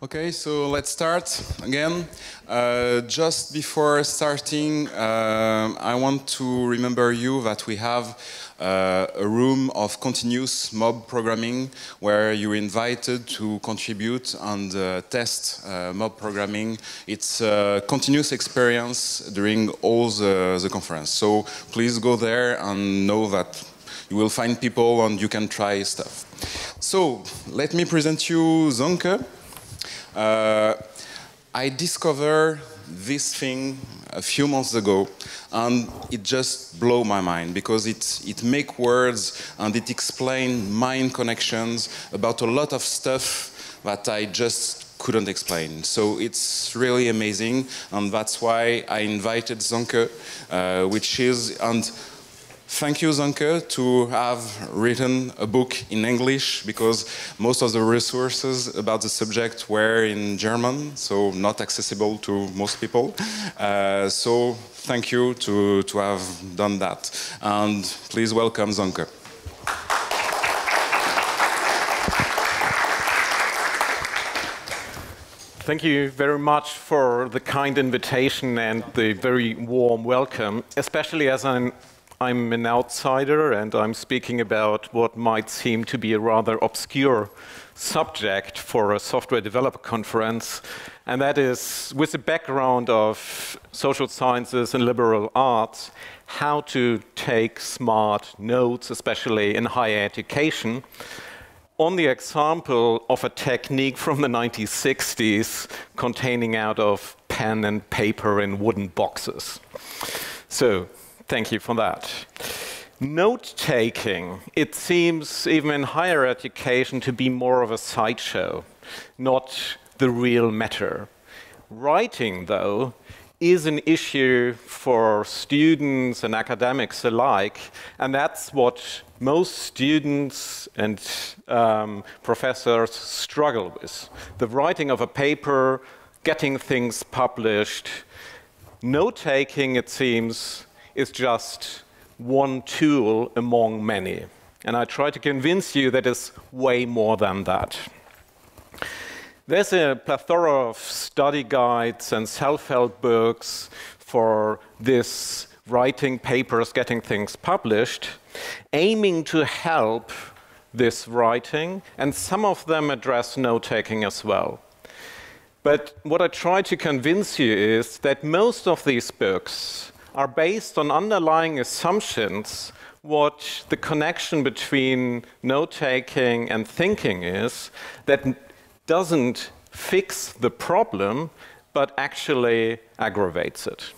Okay, so let's start again. Just before starting, I want to remember you that we have a room of continuous mob programming where you're invited to contribute and test mob programming. It's a continuous experience during all the conference. So please go there and know that you will find people and you can try stuff. So let me present you Zonke. I discovered this thing a few months ago, and it just blew my mind because it makes words and it explains mind connections about a lot of stuff that I just couldn't explain. So it's really amazing, and that's why I invited Zonke, and thank you, Zonke, to have written a book in English because most of the resources about the subject were in German, so not accessible to most people. So thank you to have done that. And please welcome Zonke. Thank you very much for the kind invitation and the very warm welcome, especially as I'm an outsider and I'm speaking about what might seem to be a rather obscure subject for a software developer conference, and that is, with the background of social sciences and liberal arts, how to take smart notes, especially in higher education, on the example of a technique from the 1960s containing out of pen and paper in wooden boxes. So, thank you for that. Note-taking, it seems, even in higher education, to be more of a sideshow, not the real matter. Writing, though, is an issue for students and academics alike, and that's what most students and professors struggle with. The writing of a paper, getting things published. Note-taking, it seems, is just one tool among many. And I try to convince you that it's way more than that. There's a plethora of study guides and self-help books for this writing papers, getting things published, aiming to help this writing, and some of them address note-taking as well. But what I try to convince you is that most of these books are based on underlying assumptions what the connection between note-taking and thinking is that doesn't fix the problem, but actually aggravates it.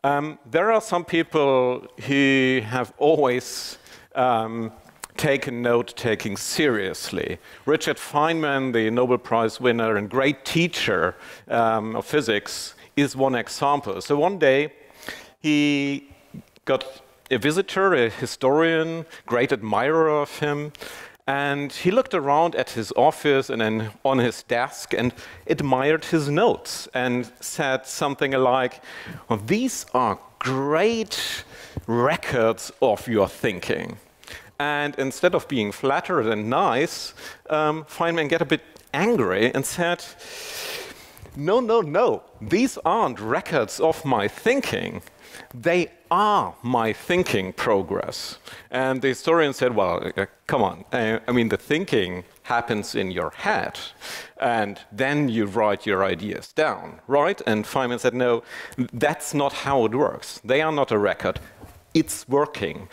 There are some people who have always taken note-taking seriously. Richard Feynman, the Nobel Prize winner and great teacher of physics, is one example. So one day, he got a visitor, a historian, great admirer of him, and he looked around at his office and then on his desk and admired his notes and said something like, well, these are great records of your thinking. And instead of being flattered and nice, Feynman got a bit angry and said, no, these aren't records of my thinking. They are my thinking progress. And the historian said, well, come on. I mean, the thinking happens in your head, and then you write your ideas down, right? And Feynman said, no, that's not how it works. They are not a record. It's working.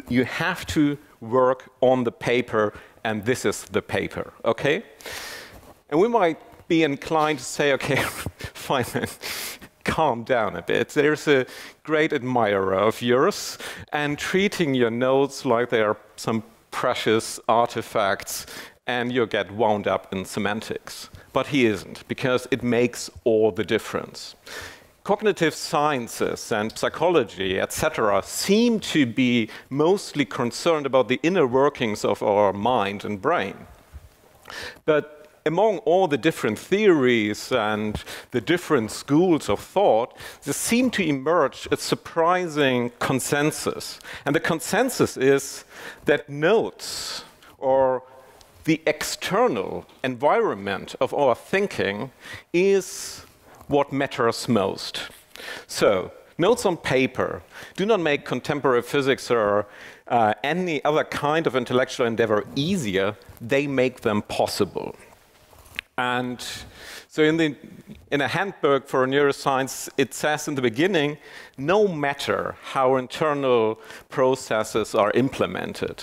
You have to work on the paper, and this is the paper, okay? And we might be inclined to say, okay, Feynman, calm down a bit. There's a great admirer of yours, and treating your notes like they are some precious artifacts, and you get wound up in semantics. But he isn't, because it makes all the difference. Cognitive sciences and psychology, etc., seem to be mostly concerned about the inner workings of our mind and brain. But among all the different theories and the different schools of thought, there seemed to emerge a surprising consensus. And the consensus is that notes, or the external environment of our thinking is what matters most. So, notes on paper do not make contemporary physics or any other kind of intellectual endeavor easier, they make them possible. And so in a handbook for neuroscience, it says in the beginning, no matter how internal processes are implemented,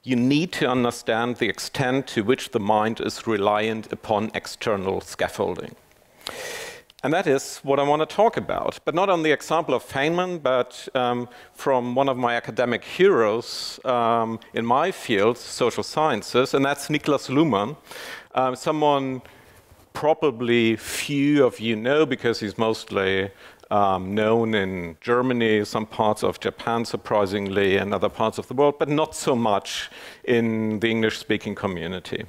you need to understand the extent to which the mind is reliant upon external scaffolding. And that is what I want to talk about, but not on the example of Feynman, but from one of my academic heroes in my field, social sciences, and that's Niklas Luhmann, someone probably few of you know because he's mostly known in Germany, some parts of Japan, surprisingly, and other parts of the world, but not so much in the English-speaking community.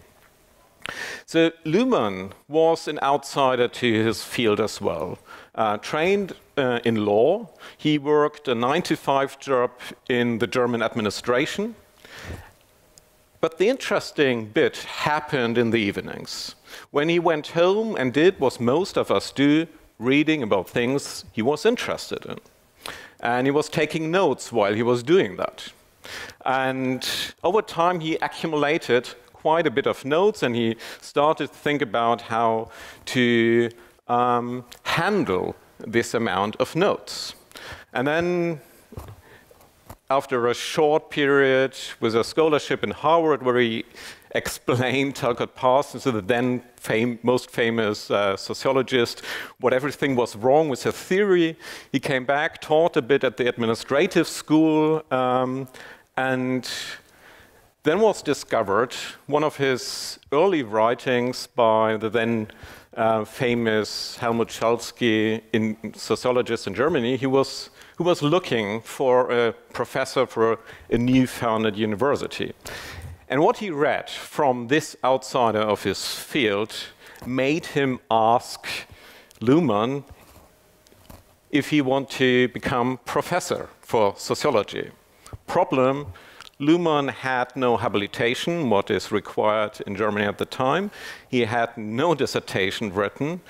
So Luhmann was an outsider to his field as well. Trained in law, he worked a 9-to-5 job in the German administration. But the interesting bit happened in the evenings, when he went home and did what most of us do, reading about things he was interested in. And he was taking notes while he was doing that. And over time, he accumulated quite a bit of notes, and he started to think about how to handle this amount of notes. And then, after a short period with a scholarship in Harvard, where he explained Talcott Parsons, the then most famous sociologist, what everything was wrong with her theory, he came back, taught a bit at the administrative school, and then was discovered one of his early writings by the then famous Helmut Schalsky, sociologist in Germany, who was looking for a professor for a new founded university. And what he read from this outsider of his field made him ask Luhmann if he wanted to become professor for sociology. Problem: Luhmann had no habilitation, what is required in Germany at the time. He had no dissertation written.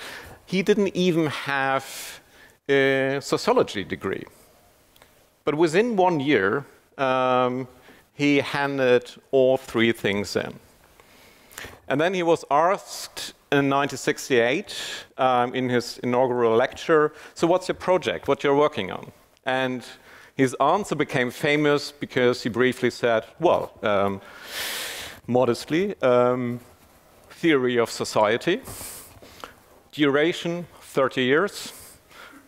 He didn't even have a sociology degree. But within 1 year, he handed all three things in. And then he was asked in 1968 in his inaugural lecture, so what's your project, what you're working on? And his answer became famous because he briefly said, well, modestly, theory of society, duration 30 years,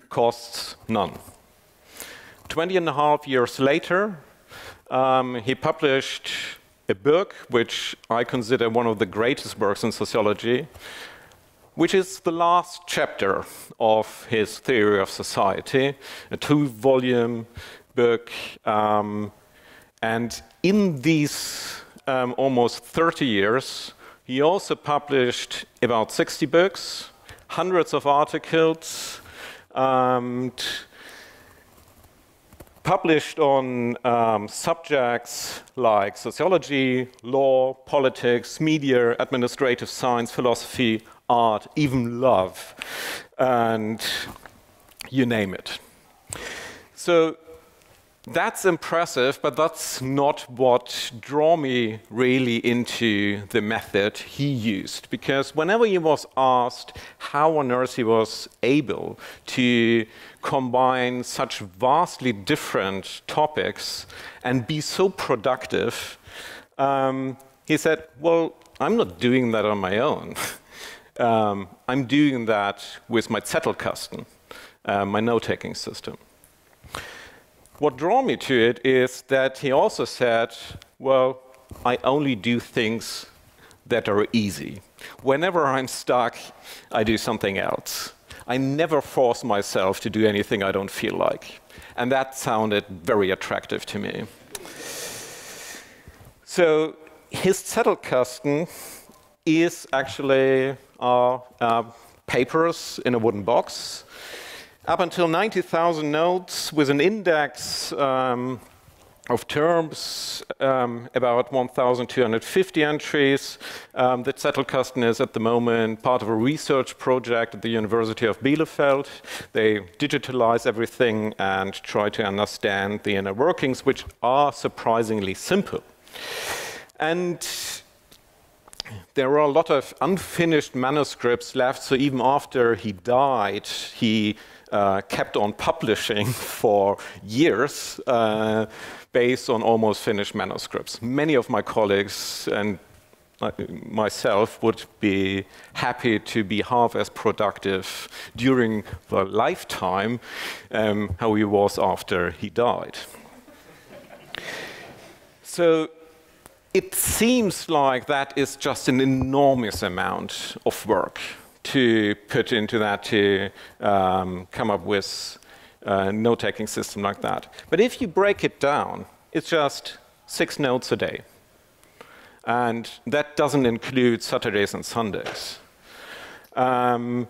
costs none. 20.5 years later, he published a book which I consider one of the greatest works in sociology, which is the last chapter of his theory of society, a 2-volume book. And in these almost 30 years, he also published about 60 books, hundreds of articles, published on subjects like sociology, law, politics, media, administrative science, philosophy, art, even love, and you name it. So that's impressive, but that's not what drew me really into the method he used. Because whenever he was asked how on earth he was able to combine such vastly different topics and be so productive, he said, well, I'm not doing that on my own. I'm doing that with my Zettelkasten, my note-taking system. What drew me to it is that he also said, well, I only do things that are easy. Whenever I'm stuck, I do something else. I never force myself to do anything I don't feel like. And that sounded very attractive to me. So his Zettelkasten is actually papers in a wooden box. Up until 90,000 notes with an index of terms, about 1,250 entries. The Zettelkasten is at the moment part of a research project at the University of Bielefeld. They digitalize everything and try to understand the inner workings, which are surprisingly simple. And there are a lot of unfinished manuscripts left, so even after he died, he kept on publishing for years based on almost finished manuscripts. Many of my colleagues and myself would be happy to be half as productive during the lifetime how he was after he died. So it seems like that is just an enormous amount of work to put into that to come up with a note-taking system like that. But if you break it down, it's just 6 notes a day. And that doesn't include Saturdays and Sundays. And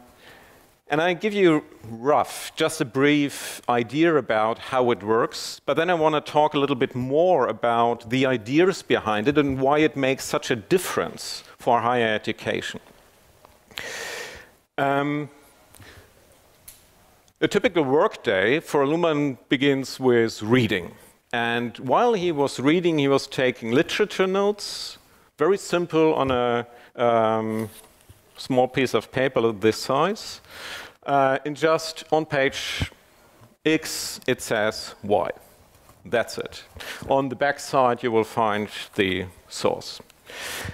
I give you just a brief idea about how it works, but then I want to talk a little bit more about the ideas behind it and why it makes such a difference for higher education. A typical workday for Luhmann begins with reading. And while he was reading, he was taking literature notes, very simple on a small piece of paper of this size. And just on page X, it says Y. That's it. On the back side, you will find the source.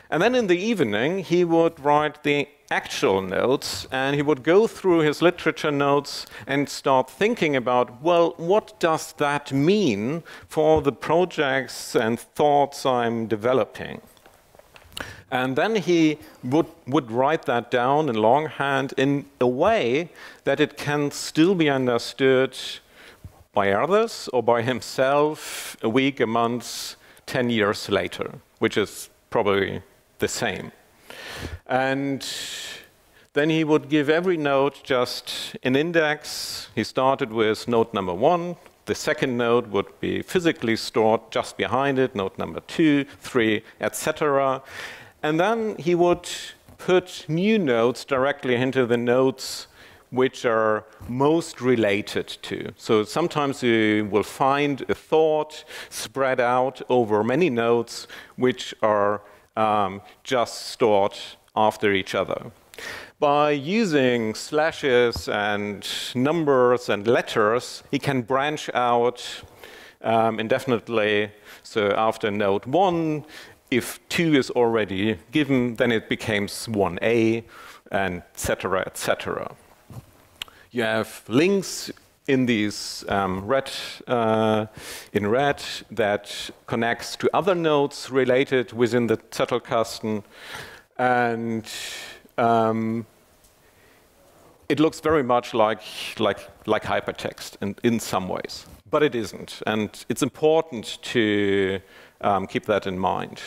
And then in the evening, he would write the actual notes, and he would go through his literature notes and start thinking about, well, what does that mean for the projects and thoughts I'm developing? And then he would write that down in longhand in a way that it can still be understood by others or by himself a week, a month, 10 years later, which is probably the same. And then he would give every note just an index. He started with note number 1. The second note would be physically stored just behind it, note number 2, 3, etc. And then he would put new notes directly into the notes which are most related to. So sometimes you will find a thought spread out over many notes which are just stored after each other. By using slashes and numbers and letters, he can branch out indefinitely. So after note 1, if 2 is already given, then it becomes 1A, and etc., etc. You have links in these in red that connects to other nodes related within the Zettelkasten, and it looks very much like hypertext in some ways, but it isn't, and it's important to keep that in mind.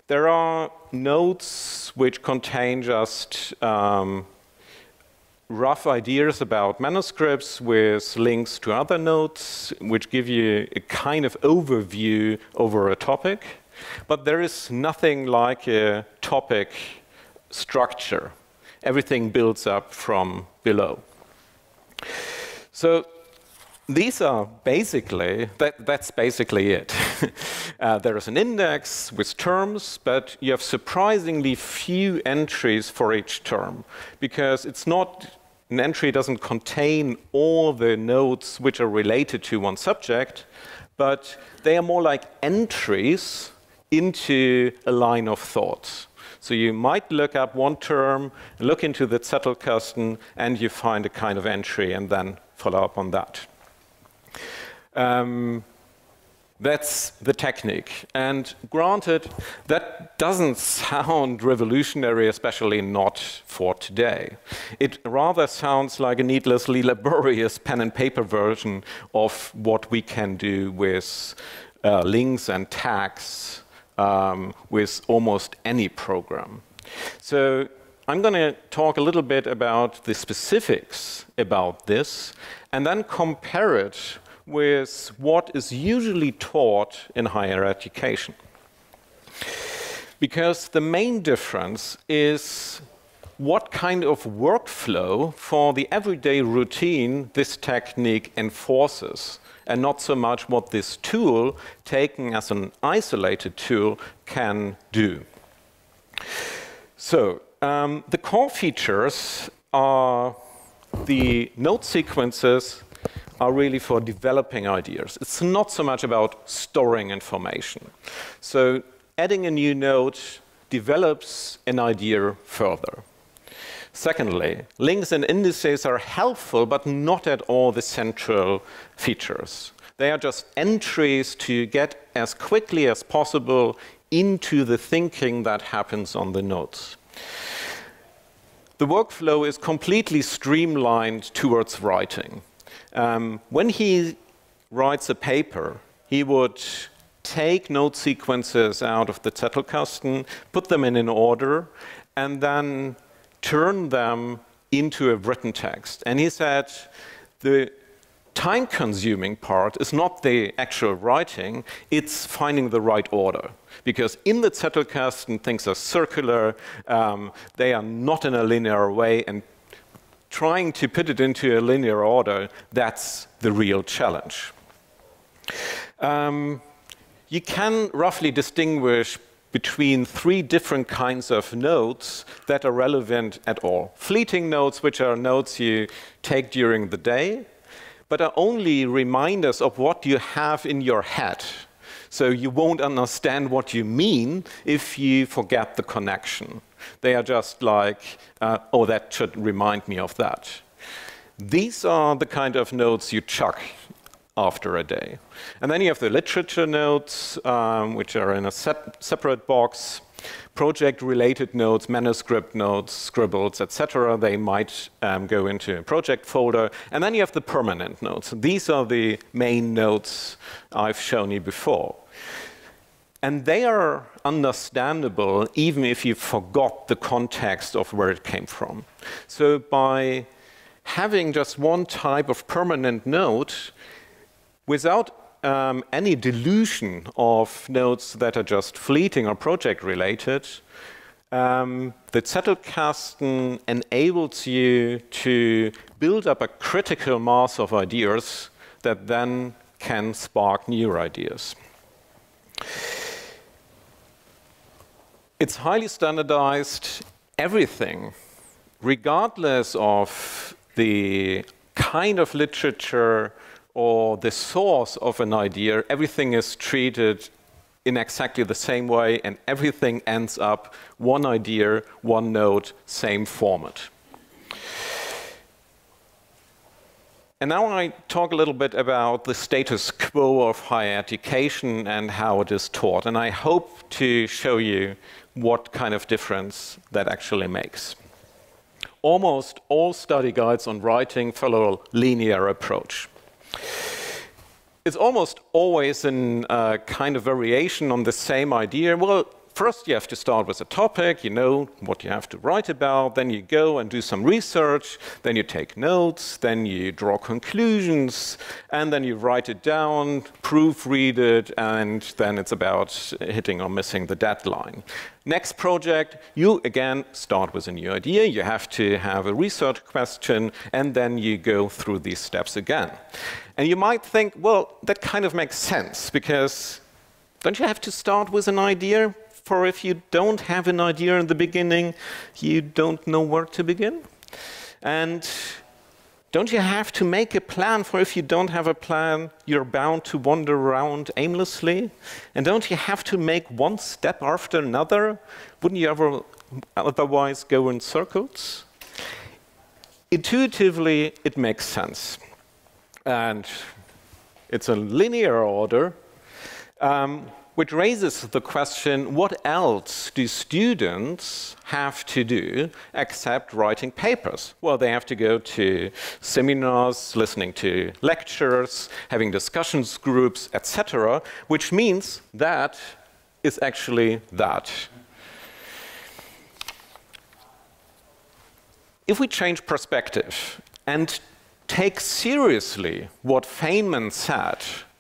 There are notes which contain just rough ideas about manuscripts with links to other notes, which give you a kind of overview over a topic. But there is nothing like a topic structure. Everything builds up from below. So these are basically, that's basically it. There is an index with terms, but you have surprisingly few entries for each term, because it's not, an entry doesn't contain all the notes which are related to one subject, but they are more like entries into a line of thought. So you might look up one term, look into the Zettelkasten, and you find a kind of entry and then follow up on that. That's the technique. And granted, that doesn't sound revolutionary, especially not for today. It rather sounds like a needlessly laborious pen and paper version of what we can do with links and tags with almost any program. So I'm going to talk a little bit about the specifics about this and then compare it with what is usually taught in higher education. Because the main difference is what kind of workflow for the everyday routine this technique enforces, and not so much what this tool, taken as an isolated tool, can do. So, the core features are the node sequences are really for developing ideas. It's not so much about storing information. So, adding a new node develops an idea further. Secondly, links and indices are helpful, but not at all the central features. They are just entries to get as quickly as possible into the thinking that happens on the nodes. The workflow is completely streamlined towards writing. When he writes a paper, he would take node sequences out of the Zettelkasten, put them in an order, and then turn them into a written text. And he said the time-consuming part is not the actual writing, it's finding the right order. Because in the Zettelkasten, things are circular, they are not in a linear way, and trying to put it into a linear order, that's the real challenge. You can roughly distinguish between three different kinds of nodes that are relevant at all. Fleeting nodes, which are nodes you take during the day, but are only reminders of what you have in your head. So you won't understand what you mean if you forget the connection. They are just like, oh, that should remind me of that. These are the kind of nodes you chuck after a day. And then you have the literature nodes, which are in a separate box, project-related nodes, manuscript nodes, scribbles, etc. They might go into a project folder. And then you have the permanent nodes. These are the main nodes I've shown you before. And they are understandable even if you forgot the context of where it came from. So by having just one type of permanent node, without any dilution of nodes that are just fleeting or project-related, the Zettelkasten enables you to build up a critical mass of ideas that then can spark new ideas. It's highly standardized. Everything, regardless of the kind of literature or the source of an idea, everything is treated in exactly the same way, and everything ends up one idea, one node, same format. And now I talk a little bit about the status quo of higher education and how it is taught. And I hope to show you what kind of difference that actually makes. Almost all study guides on writing follow a linear approach. It's almost always a kind of variation on the same idea. Well, first you have to start with a topic, you know what you have to write about, then you go and do some research, then you take notes, then you draw conclusions, and then you write it down, proofread it, and then it's about hitting or missing the deadline. Next project, you again start with a new idea, you have to have a research question, and then you go through these steps again. And you might think, well, that kind of makes sense, because don't you have to start with an idea? For if you don't have an idea in the beginning, you don't know where to begin. And don't you have to make a plan? For if you don't have a plan, you're bound to wander around aimlessly. And don't you have to make one step after another? Wouldn't you ever otherwise go in circles? Intuitively, it makes sense. And it's a linear order. Which raises the question, what else do students have to do except writing papers? Well, they have to go to seminars, listening to lectures, having discussions groups, etc., which means that is actually that. If we change perspective and take seriously what Feynman said,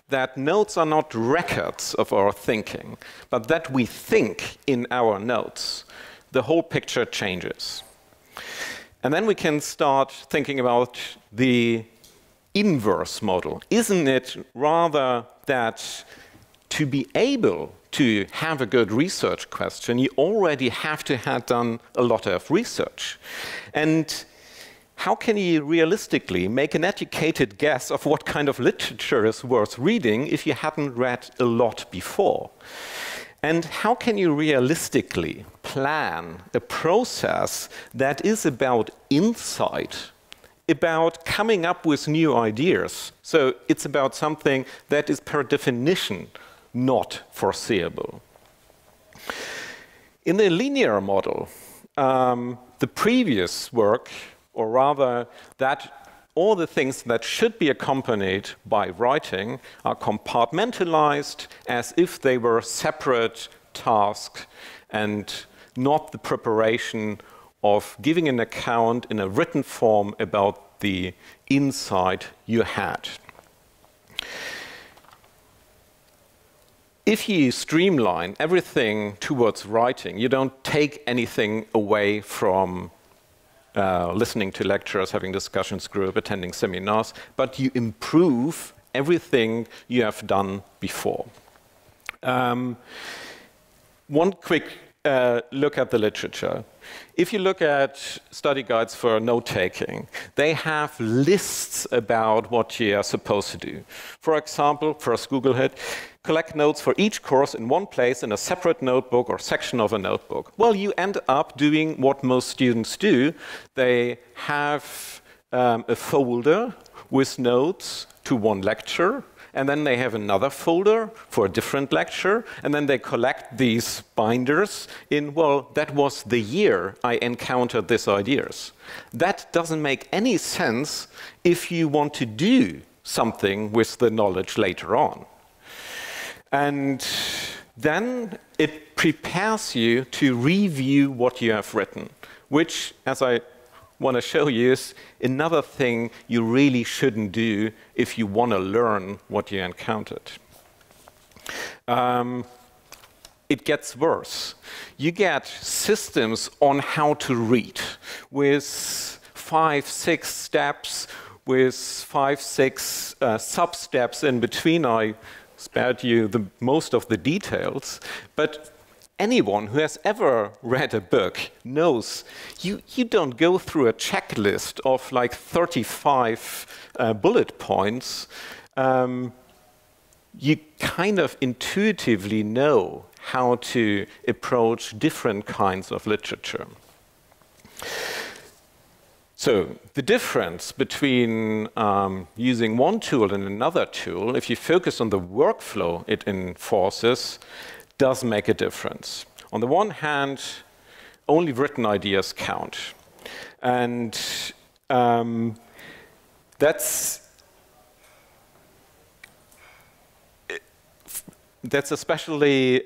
that notes are not records of our thinking, but that we think in our notes, the whole picture changes. And then we can start thinking about the inverse model. Isn't it rather that to be able to have a good research question, you already have to have done a lot of research? And how can you realistically make an educated guess of what kind of literature is worth reading if you haven't read a lot before? And how can you realistically plan a process that is about insight, about coming up with new ideas? So it's about something that is per definition not foreseeable. In the linear model, the previous work, or rather that all the things that should be accompanied by writing are compartmentalized as if they were separate tasks and not the preparation of giving an account in a written form about the insight you had. If you streamline everything towards writing, you don't take anything away from listening to lectures, having discussions group, attending seminars, but you improve everything you have done before. One quick look at the literature. If you look at study guides for note-taking, they have lists about what you are supposed to do. For example, first Google it, collect notes for each course in one place in a separate notebook or section of a notebook. Well, you end up doing what most students do. They have a folder with notes to one lecture, and then they have another folder for a different lecture, and then they collect these binders in, well, that was the year I encountered these ideas. That doesn't make any sense if you want to do something with the knowledge later on. And then it prepares you to review what you have written, which, as I want to show you, is another thing you really shouldn't do if you want to learn what you encountered. It gets worse. You get systems on how to read with 5, 6 steps, with 5, 6 sub-steps in between. I spared you most of the details, but anyone who has ever read a book knows you don't go through a checklist of like 35 bullet points. You kind of intuitively know how to approach different kinds of literature. So the difference between using one tool and another tool, if you focus on the workflow it enforces, does make a difference. On the one hand, only written ideas count. And that's especially,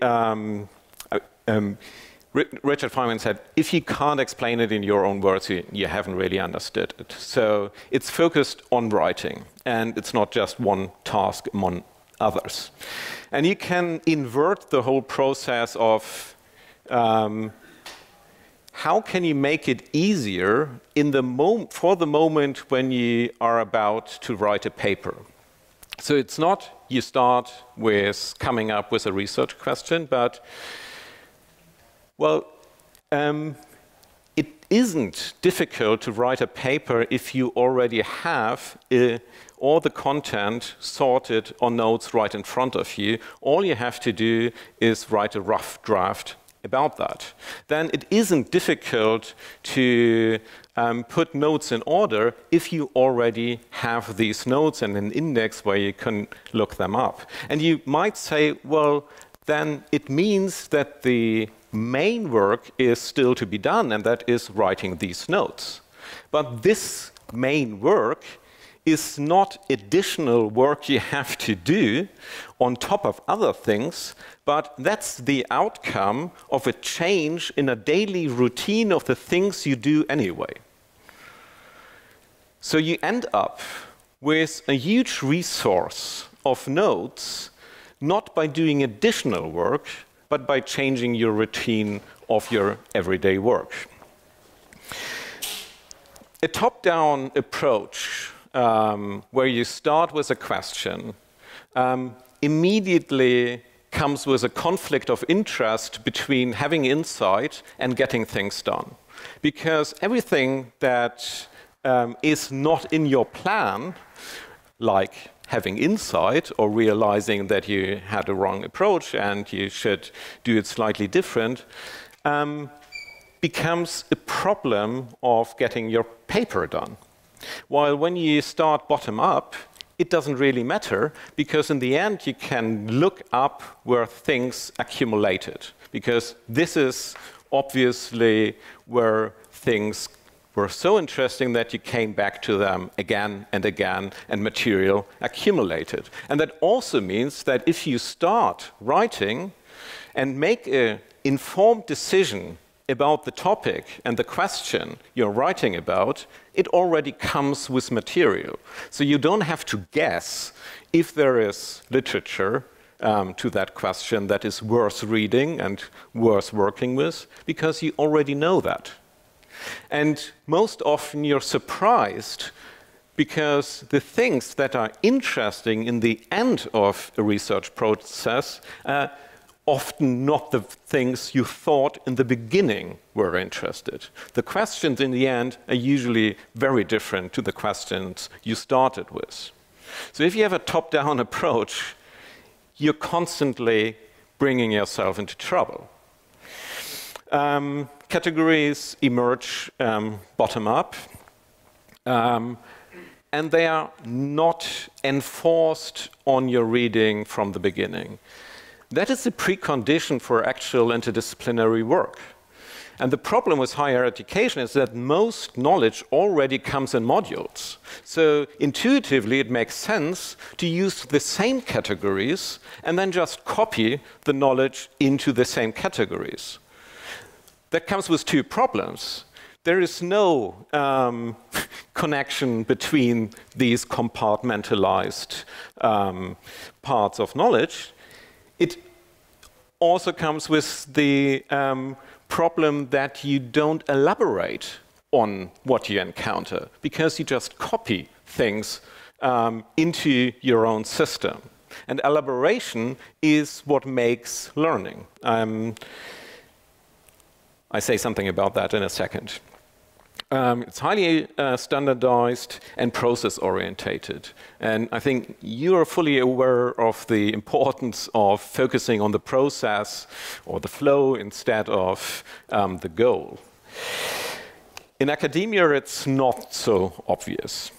Richard Feynman said, if you can't explain it in your own words, you haven't really understood it. So it's focused on writing, and it's not just one task among others. And you can invert the whole process of how can you make it easier in for the moment when you are about to write a paper. So it's not you start with coming up with a research question, but well, it isn't difficult to write a paper if you already have all the content sorted on notes right in front of you. All you have to do is write a rough draft about that. Then it isn't difficult to put notes in order if you already have these notes and an index where you can look them up. And you might say, well, then it means that the main work is still to be done, and that is writing these notes. But this main work is not additional work you have to do on top of other things, but that's the outcome of a change in a daily routine of the things you do anyway. So you end up with a huge resource of notes, not by doing additional work, but by changing your routine of your everyday work. A top-down approach, where you start with a question, immediately comes with a conflict of interest between having insight and getting things done. Because everything that is not in your plan, like having insight or realizing that you had a wrong approach and you should do it slightly different, becomes a problem of getting your paper done. While when you start bottom up, it doesn't really matter, because in the end you can look up where things accumulated, because this is obviously where things were so interesting that you came back to them again and again, and material accumulated. And that also means that if you start writing and make an informed decision about the topic and the question you're writing about, it already comes with material. So you don't have to guess if there is literature to that question that is worth reading and worth working with, because you already know that. And most often you're surprised because the things that are interesting in the end of a research process are often not the things you thought in the beginning were interested. The questions in the end are usually very different to the questions you started with. So if you have a top-down approach, you're constantly bringing yourself into trouble. Categories emerge bottom-up, and they are not enforced on your reading from the beginning. That is a precondition for actual interdisciplinary work. And the problem with higher education is that most knowledge already comes in modules. So intuitively, it makes sense to use the same categories and then just copy the knowledge into the same categories. That comes with two problems. There is no connection between these compartmentalized parts of knowledge. It also comes with the problem that you don't elaborate on what you encounter, because you just copy things into your own system. And elaboration is what makes learning. I say something about that in a second. It's highly standardized and process-orientated. And I think you are fully aware of the importance of focusing on the process or the flow instead of the goal. In academia, it's not so obvious.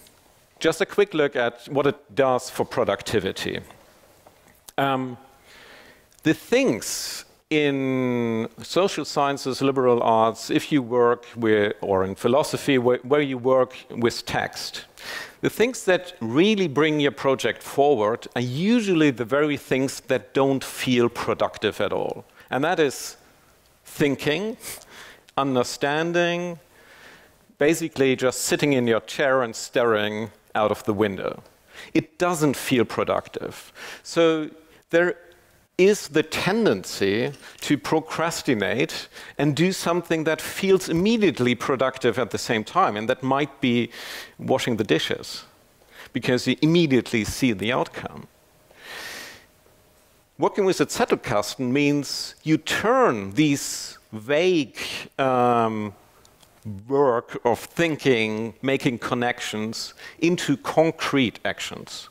Just a quick look at what it does for productivity. The things in social sciences, liberal arts, if you work with, or in philosophy, where you work with text, the things that really bring your project forward are usually the very things that don't feel productive at all. And that is thinking, understanding, basically just sitting in your chair and staring out of the window. It doesn't feel productive. So there is the tendency to procrastinate and do something that feels immediately productive at the same time, and that might be washing the dishes, because you immediately see the outcome. Working with a Zettelkasten means you turn these vague work of thinking, making connections, into concrete actions.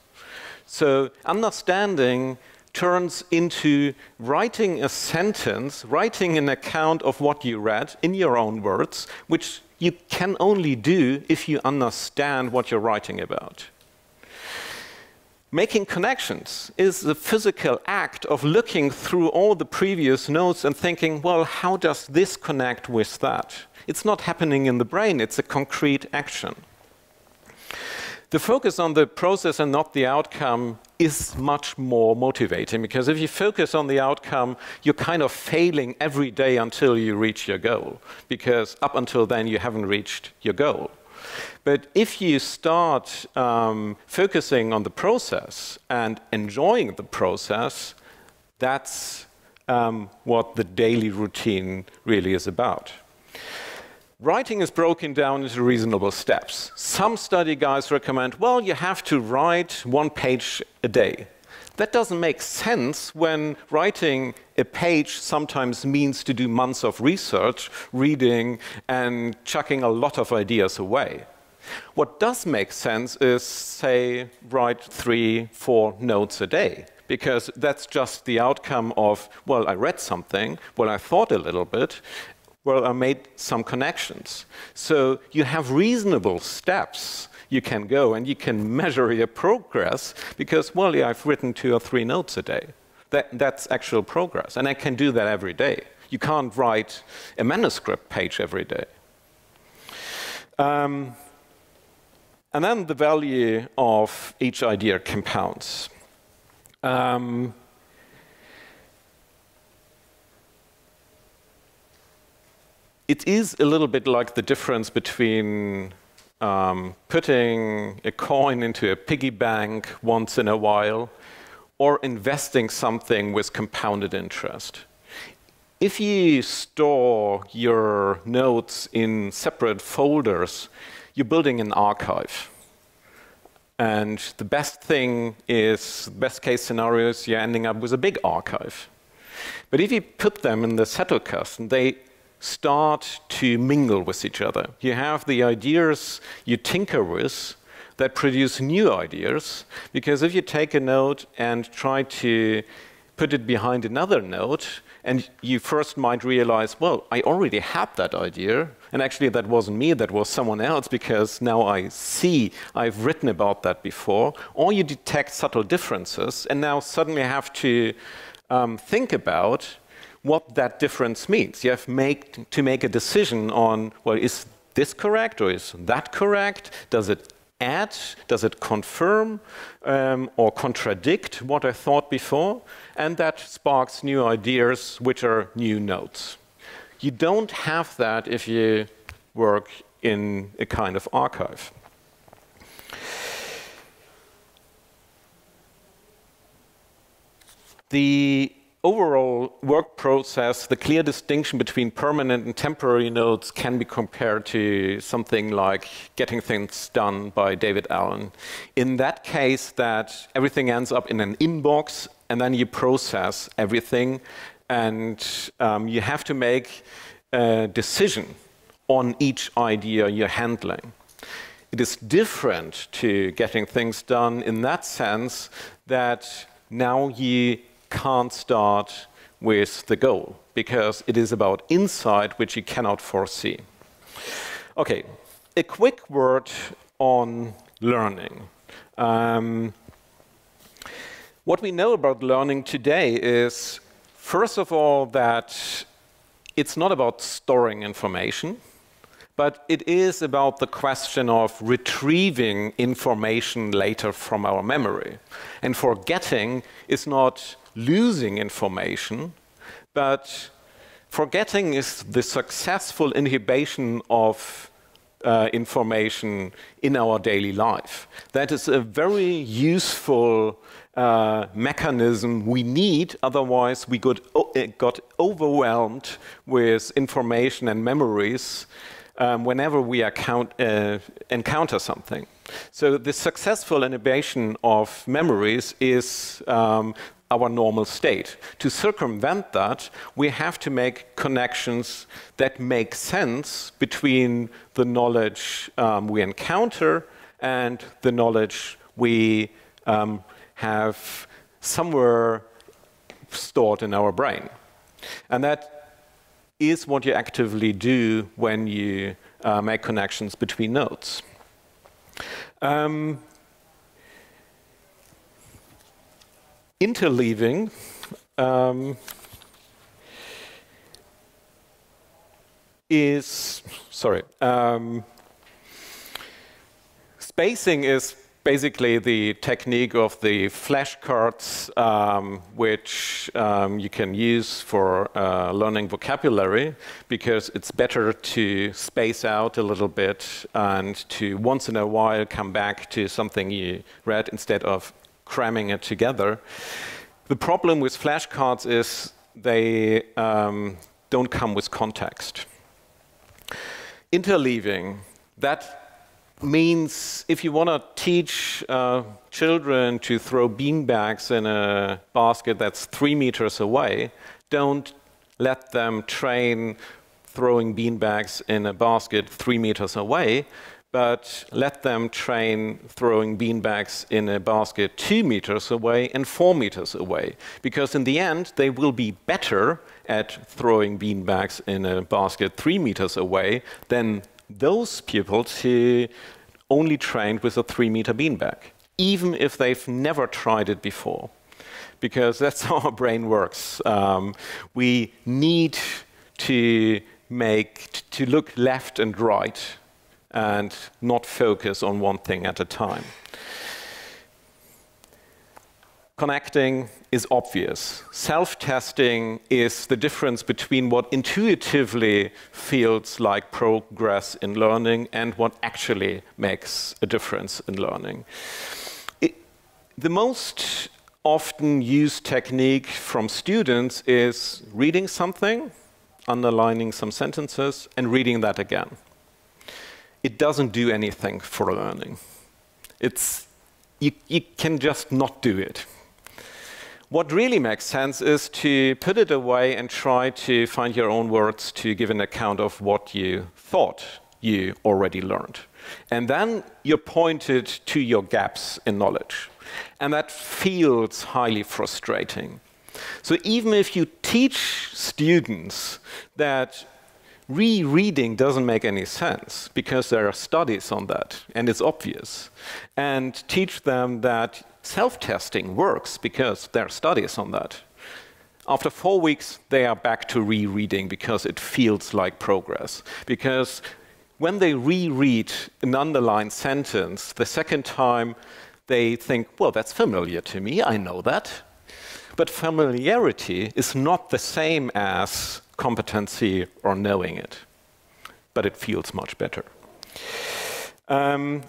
So understanding turns into writing a sentence, writing an account of what you read in your own words, which you can only do if you understand what you're writing about. Making connections is the physical act of looking through all the previous notes and thinking, well, how does this connect with that? It's not happening in the brain, it's a concrete action. The focus on the process and not the outcome is much more motivating, because if you focus on the outcome, you're kind of failing every day until you reach your goal, because up until then you haven't reached your goal. But if you start focusing on the process and enjoying the process, that's what the daily routine really is about. Writing is broken down into reasonable steps. Some study guides recommend, well, you have to write 1 page a day. That doesn't make sense when writing a page sometimes means to do months of research, reading, and chucking a lot of ideas away. What does make sense is, say, write 3, 4 notes a day, because that's just the outcome of, well, I read something, well, I thought a little bit, well, I made some connections. So you have reasonable steps you can go, and you can measure your progress because, well, yeah, I've written 2 or 3 notes a day. That's actual progress, and I can do that every day. You can't write a manuscript page every day. And then the value of each idea compounds. It is a little bit like the difference between putting a coin into a piggy bank once in a while or investing something with compounded interest. If you store your notes in separate folders, you're building an archive. And the best thing is, best case scenario is you're ending up with a big archive. But if you put them in the Zettelkasten, they start to mingle with each other. You have the ideas you tinker with that produce new ideas, because if you take a note and try to put it behind another note, and you first might realize, well, I already had that idea, and actually that wasn't me, that was someone else, because now I see I've written about that before, or you detect subtle differences, and now suddenly have to think about what that difference means. You have to make a decision on, well, is this correct or is that correct? Does it add, does it confirm or contradict what I thought before? And that sparks new ideas, which are new notes. You don't have that if you work in a kind of archive. The overall work process, the clear distinction between permanent and temporary notes can be compared to something like Getting Things Done by David Allen. In that case, that everything ends up in an inbox, and then you process everything, and you have to make a decision on each idea you're handling. It is different to Getting Things Done in that sense that now you can't start with the goal, because it is about insight which you cannot foresee. Okay, a quick word on learning. What we know about learning today is, first of all, that it's not about storing information, but it is about the question of retrieving information later from our memory. And forgetting is not losing information, but forgetting is the successful inhibition of information in our daily life. That is a very useful mechanism we need, otherwise we got overwhelmed with information and memories whenever we encounter something. So the successful inhibition of memories is our normal state. To circumvent that, we have to make connections that make sense between the knowledge we encounter and the knowledge we have somewhere stored in our brain. And that is what you actively do when you make connections between nodes. Interleaving spacing is basically the technique of the flashcards, which you can use for learning vocabulary, because it's better to space out a little bit and to once in a while come back to something you read instead of cramming it together. The problem with flashcards is they don't come with context. Interleaving, that means if you want to teach children to throw beanbags in a basket that's 3 meters away, don't let them train throwing beanbags in a basket 3 meters away, but let them train throwing beanbags in a basket 2 meters away and 4 meters away. Because in the end, they will be better at throwing beanbags in a basket 3 meters away than those pupils who only trained with a 3-meter beanbag, even if they've never tried it before. Because that's how our brain works. We need to look left and right and not focus on one thing at a time. Connecting is obvious. Self-testing is the difference between what intuitively feels like progress in learning and what actually makes a difference in learning. The most often used technique from students is reading something, underlining some sentences, and reading that again. It doesn't do anything for learning. You can just not do it. What really makes sense is to put it away and try to find your own words to give an account of what you thought you already learned. And then you're pointed to your gaps in knowledge. And that feels highly frustrating. So even if you teach students that rereading doesn't make any sense, because there are studies on that, and it's obvious, and teach them that self-testing works because there are studies on that. After 4 weeks, they are back to rereading because it feels like progress. Because when they reread an underlined sentence, the second time they think, well, that's familiar to me, I know that. But familiarity is not the same as competency or knowing it, but it feels much better. An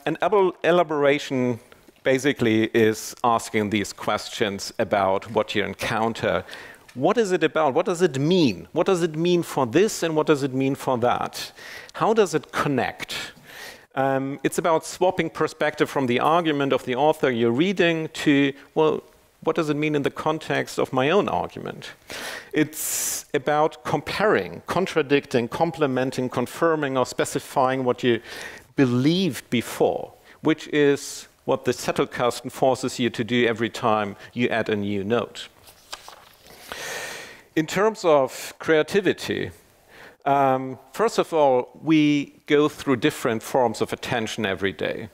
elaboration basically is asking these questions about what you encounter. What is it about? What does it mean? What does it mean for this and what does it mean for that? How does it connect? It's about swapping perspective from the argument of the author you're reading to, well, what does it mean in the context of my own argument? It's about comparing, contradicting, complementing, confirming, or specifying what you believed before, which is what the Zettelkasten forces you to do every time you add a new note. In terms of creativity, first of all, we go through different forms of attention every day.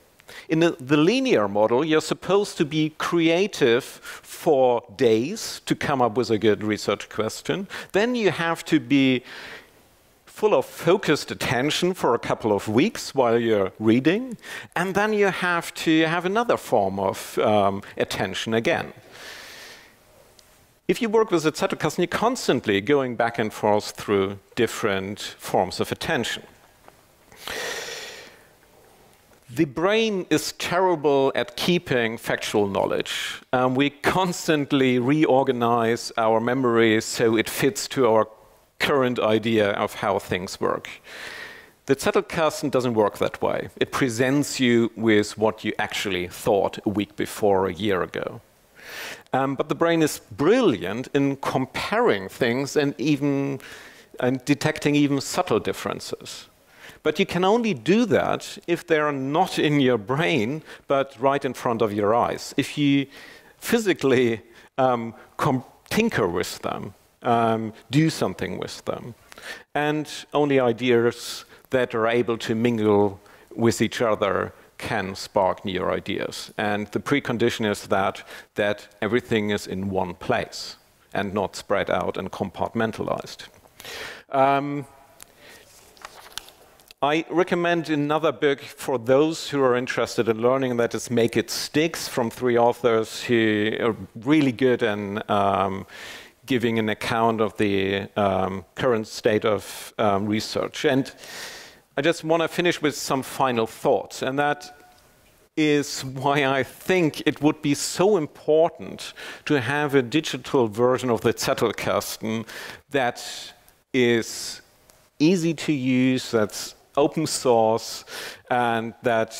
In the linear model, you're supposed to be creative for days to come up with a good research question. Then you have to be full of focused attention for a couple of weeks while you're reading. And then you have to have another form of attention again. If you work with a Zettelkasten, you're constantly going back and forth through different forms of attention. The brain is terrible at keeping factual knowledge. We constantly reorganize our memories so it fits to our current idea of how things work. The Zettelkasten doesn't work that way. It presents you with what you actually thought a week before, a year ago. But the brain is brilliant in comparing things and detecting even subtle differences. But you can only do that if they are not in your brain, but right in front of your eyes. If you physically tinker with them, do something with them. And only ideas that are able to mingle with each other can spark new ideas. And the precondition is that everything is in one place and not spread out and compartmentalized. I recommend another book for those who are interested in learning, that is Make It Sticks, from 3 authors who are really good in giving an account of the current state of research. And I just want to finish with some final thoughts, and that is why I think it would be so important to have a digital version of the Zettelkasten that is easy to use, that's open source, and that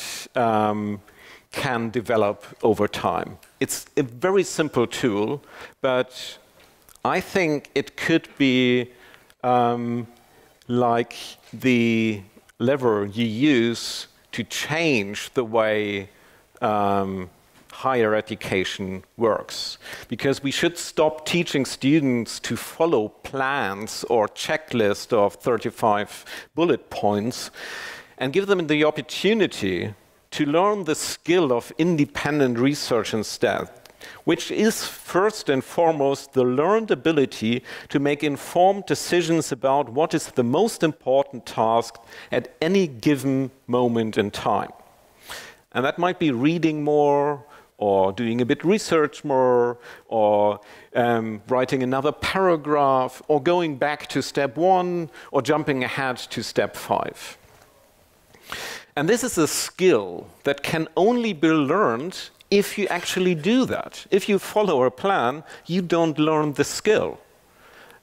can develop over time. It's a very simple tool, but I think it could be like the lever you use to change the way higher education works. Because we should stop teaching students to follow plans or checklists of 35 bullet points and give them the opportunity to learn the skill of independent research instead, which is first and foremost the learned ability to make informed decisions about what is the most important task at any given moment in time. And that might be reading more, or doing a bit research more, or writing another paragraph, or going back to step 1, or jumping ahead to step 5. And this is a skill that can only be learned if you actually do that. If you follow a plan, you don't learn the skill.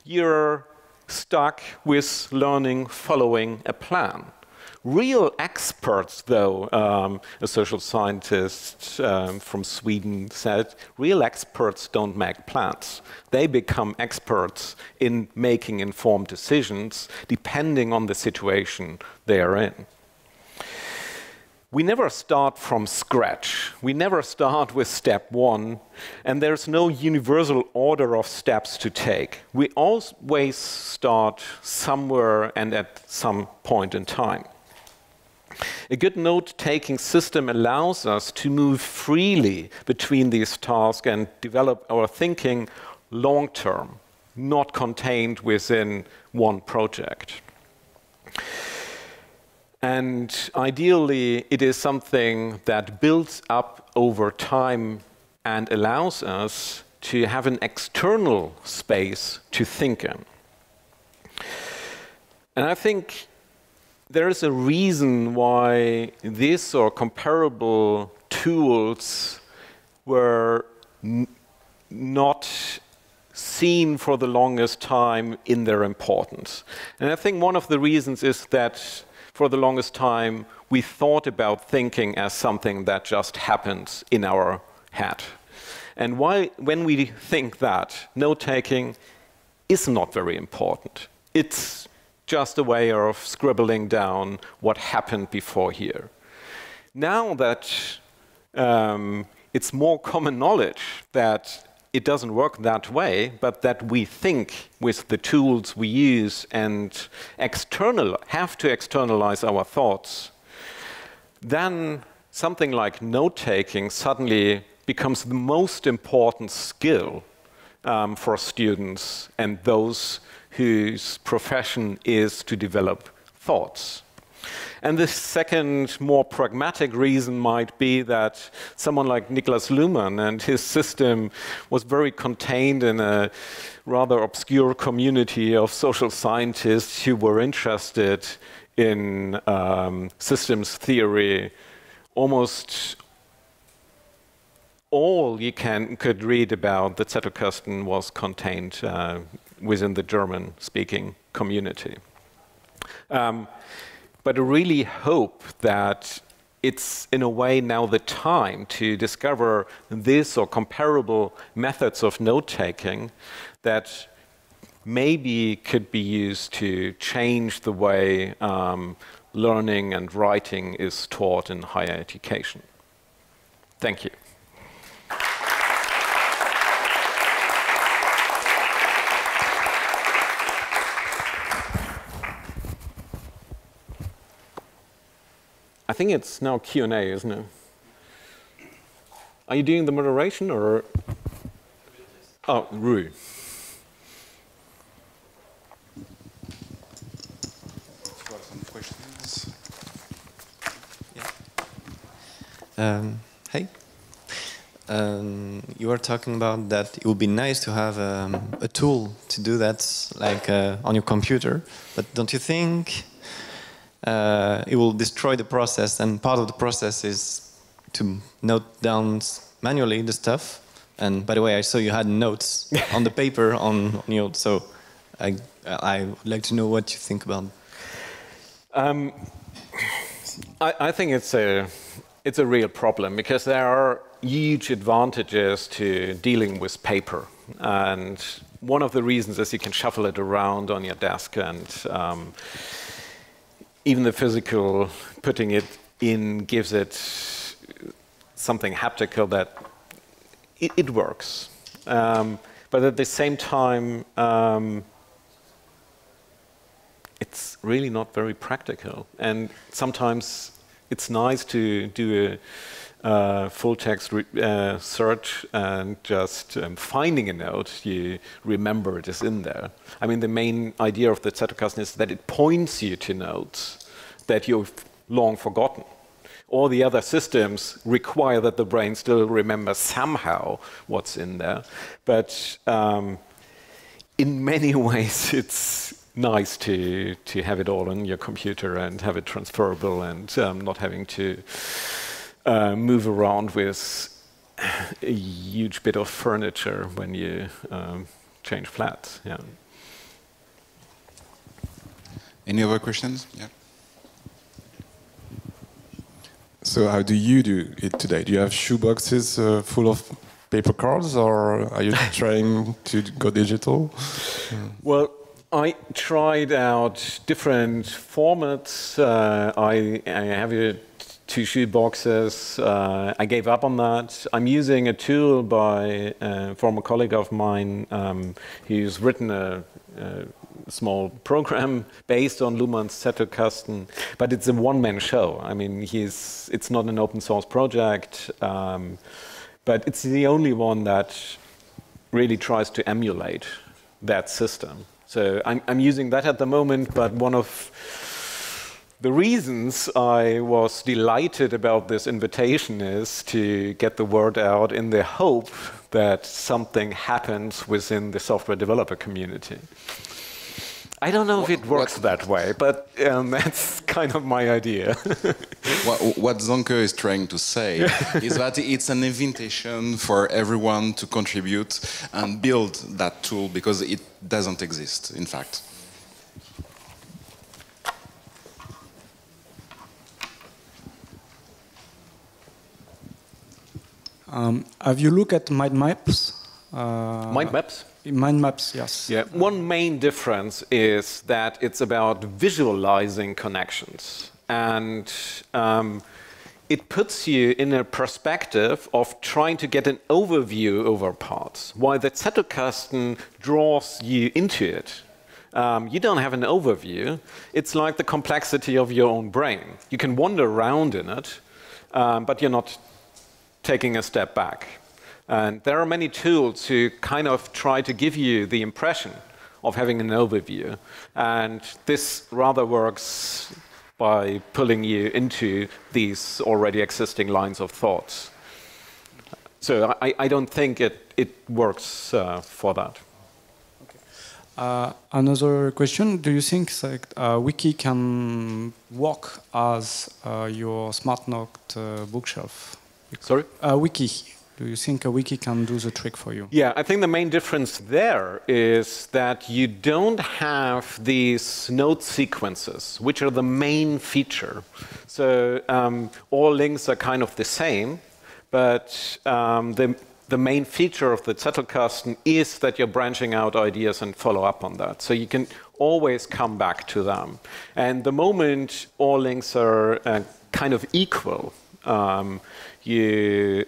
You're stuck with learning following a plan. Real experts, though, a social scientist from Sweden said, real experts don't make plans. They become experts in making informed decisions depending on the situation they are in. We never start from scratch. We never start with step 1, and there's no universal order of steps to take. We always start somewhere and at some point in time. A good note-taking system allows us to move freely between these tasks and develop our thinking long-term, not contained within one project. And ideally, it is something that builds up over time and allows us to have an external space to think in. And I think there is a reason why this or comparable tools were not seen for the longest time in their importance. And I think one of the reasons is that for the longest time we thought about thinking as something that just happens in our head. And when we think that, note-taking is not very important. It's just a way of scribbling down what happened before here. Now that it's more common knowledge that it doesn't work that way, but that we think with the tools we use and have to externalize our thoughts, then something like note-taking suddenly becomes the most important skill for students and those whose profession is to develop thoughts. And the second, more pragmatic reason might be that someone like Niklas Luhmann and his system was very contained in a rather obscure community of social scientists who were interested in systems theory. Almost all you could read about the Zettelkasten was contained within the German-speaking community. But I really hope that it's, in a way, now the time to discover this or comparable methods of note-taking that maybe could be used to change the way learning and writing is taught in higher education. Thank you. I think it's now Q&A, isn't it? Are you doing the moderation or? Oh, Rui. Some questions? Yeah. Hey. You were talking about that it would be nice to have a tool to do that, like on your computer. But don't you think it will destroy the process? And part of the process is to note down manually the stuff. And by the way, I saw you had notes on the paper on your. So I would like to know what you think about. I think it's a real problem because there are huge advantages to dealing with paper. And one of the reasons is you can shuffle it around on your desk, and even the physical putting it in gives it something haptical that it works. But at the same time, it's really not very practical. And sometimes it's nice to do a full text search and just finding a note, you remember it is in there. I mean, the main idea of the Zettelkasten is that it points you to notes that you've long forgotten. All the other systems require that the brain still remembers somehow what's in there. But in many ways, it's nice to have it all on your computer and have it transferable and not having to move around with a huge bit of furniture when you change flats. Yeah. Any other questions? Yeah. So how do you do it today? Do you have shoeboxes full of paper cards, or are you trying to go digital? Well, I tried out different formats. I have 2 shoeboxes. I gave up on that. I'm using a tool by a former colleague of mine. He's written a small program based on Luhmann's Zettelkasten, but it's a one-man show. I mean, it's not an open source project, but it's the only one that really tries to emulate that system. So I'm using that at the moment, but one of the reasons I was delighted about this invitation is to get the word out in the hope that something happens within the software developer community. I don't know if it works that way, but that's kind of my idea. What Zonke is trying to say is that it's an invitation for everyone to contribute and build that tool, because it doesn't exist, in fact. Have you looked at mind maps? Mind maps? Mind maps, yes. Yeah. One main difference is that it's about visualizing connections, and it puts you in a perspective of trying to get an overview over parts, while the Zettelkasten draws you into it. You don't have an overview. It's like the complexity of your own brain. You can wander around in it, but you're not taking a step back. And there are many tools who kind of try to give you the impression of having an overview. And this rather works by pulling you into these already existing lines of thoughts. So I don't think it works for that. Okay. Another question, do you think Wiki can work as your SmartNote bookshelf? Sorry? Wiki. Do you think a wiki can do the trick for you? Yeah, I think the main difference there is that you don't have these node sequences, which are the main feature. So all links are kind of the same, but the main feature of the Zettelkasten is that you're branching out ideas and follow up on that. So you can always come back to them. And the moment all links are kind of equal, you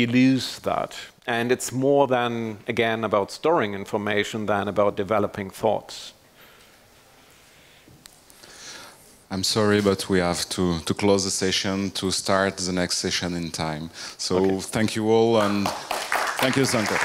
lose that. And it's more than, again, about storing information than about developing thoughts. I'm sorry, but we have to close the session to start the next session in time. So okay. Thank you all, and thank you, Zonke.